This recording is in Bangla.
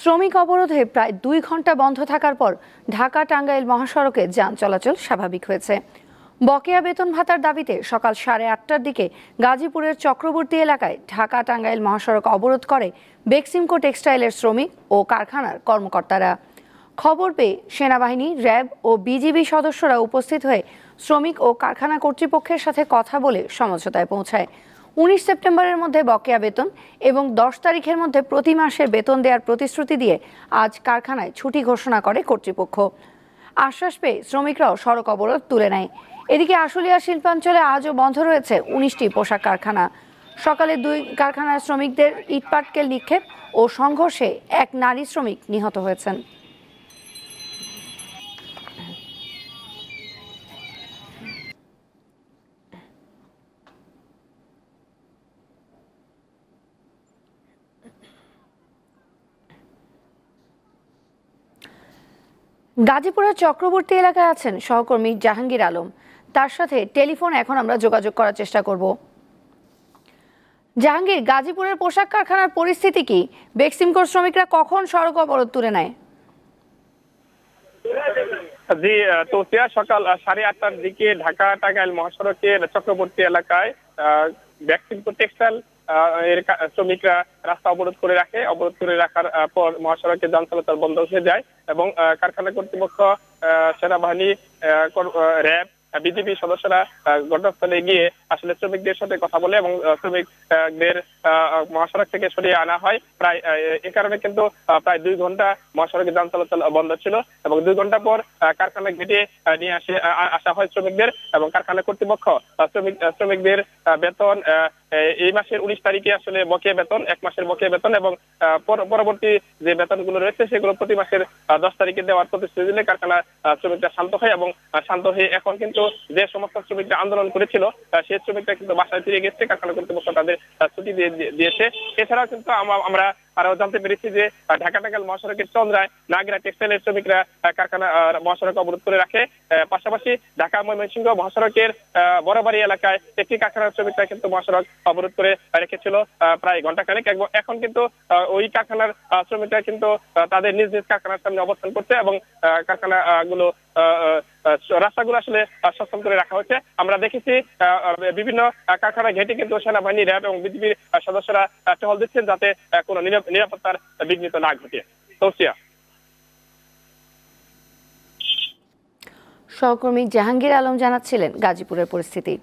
শ্রমিক অবরোধে প্রায় 2 ঘন্টা বন্ধ থাকার পর ঢাকা টাঙ্গাইল মহাসড়কে যান চলাচল স্বাভাবিক হয়েছে। বকেয়া বেতন ভাতার দাবিতে সকাল 8:30টার দিকে গাজীপুরের চক্রবর্তী এলাকায় ঢাকা টাঙ্গাইল মহাসড়ক অবরোধ করে বেক্সিমকো টেক্সটাইলের শ্রমিক ও কারখানার কর্মকর্তারা। খবর পেয়ে সেনাবাহিনী, র্যাব ও বিজিবি সদস্যরা উপস্থিত হয়ে শ্রমিক ও কারখানা কর্তৃপক্ষের সাথে কথা বলে সমঝোতায় পৌঁছায়। 19 সেপ্টেম্বরের মধ্যে বকেয়া বেতন এবং 10 তারিখের মধ্যে প্রতি মাসের বেতন দেওয়ার প্রতিশ্রুতি দিয়ে আজ কারখানায় ছুটি ঘোষণা করে কর্তৃপক্ষ। আশ্বাস পেয়ে শ্রমিকরাও সড়ক অবরোধ তুলে নেয়। এদিকে আশুলিয়া শিল্পাঞ্চলে আজও বন্ধ রয়েছে 19টি পোশাক কারখানা। সকালে 2 কারখানার শ্রমিকদের ইটপাটকেল নিক্ষেপ ও সংঘর্ষে এক নারী শ্রমিক নিহত হয়েছেন। গাজীপুরের চক্রবর্তী এলাকায় আছেন সহকর্মী জাহাঙ্গীর আলম। তার সাথে টেলিফোন এখন আমরা যোগাযোগ করার চেষ্টা করব। জাহাঙ্গীর, গাজীপুরের পোশাক কারখানার পরিস্থিতি কি? বেক্সিমকোর শ্রমিকরা কখন সড়ক অবরোধ তুলে নেয়? জি তৌসিয়া, সকাল 8:30টার দিকে ঢাকা টাঙ্গাইল মহাসড়কের চক্রবর্তী এলাকায় বেক্সিমকো টেক্সটাইল এর শ্রমিকরা রাস্তা অবরোধ করে রাখে। অবরোধ করে রাখার পর মহাসড়কে যান চলাচল বন্ধ হয়ে যায় এবং কারখানা কর্তৃপক্ষ, সেনাবাহিনী, র্যাব, বিজিবি সদস্যরা ঘটনাস্থলে গিয়ে আসলে শ্রমিকদের সাথে কথা বলে এবং শ্রমিকদের মহাসড়ক থেকে সরিয়ে আনা হয়। প্রায় এ কারণে কিন্তু প্রায় 2 ঘন্টা মহাসড়কে যান চলাচল বন্ধ ছিল এবং 2 ঘন্টা পর কারখানা ঘেটে নিয়ে আসা হয় শ্রমিকদের এবং কারখানা কর্তৃপক্ষ শ্রমিকদের বেতন এই মাসের 19 তারিখে আসলে বকেয়া বেতন, 1 মাসের বকেয়া বেতন এবং পরবর্তী যে বেতনগুলো রয়েছে সেগুলো প্রতি মাসের 10 তারিখে দেওয়ার প্রতিশ্রুতি দিলে কারখানা শ্রমিকরা শান্ত হয় এবং শান্ত হয়ে এখন কিন্তু যে সমস্ত শ্রমিকরা আন্দোলন করেছিল সেই শ্রমিকরা কিন্তু বাসায় ফিরে গেছে। কারখানা কর্তৃপক্ষ তাদের ছুটি দিয়েছে। এছাড়াও কিন্তু আমরা আরো জানতে পেরেছি যে ঢাকা টাঙ্গাইল মহাসড়কের চন্দ্রায় নাগরা টেক্সটাইলের শ্রমিকরা কারখানা মহাসড়ক অবরোধ করে রাখে। পাশাপাশি ঢাকা ময়মনসিংহ মহাসড়কের বড়বাড়ি এলাকায় একটি কারখানার শ্রমিকরা কিন্তু মহাসড়ক অবরোধ করে রেখেছিল প্রায় ঘন্টাখানেক। এখন কিন্তু ওই কারখানার শ্রমিকরা কিন্তু তাদের নিজ নিজ কারখানার সামনে অবস্থান করছে এবং কারখানা গুলো রাস্তাগুলো আসলে সচল করে রাখা হচ্ছে। আমরা দেখেছি বিভিন্ন কারখানা ঘেটে কিন্তু সেনাবাহিনী, র্যাব এবং বিজিবির সদস্যরা টহল দিচ্ছেন যাতে কোনো নিরাপত্তার বিঘ্নিত না ঘটে। তৌসিয়া। সহকর্মী জাহাঙ্গীর আলম জানাচ্ছিলেন গাজীপুরের পরিস্থিতি।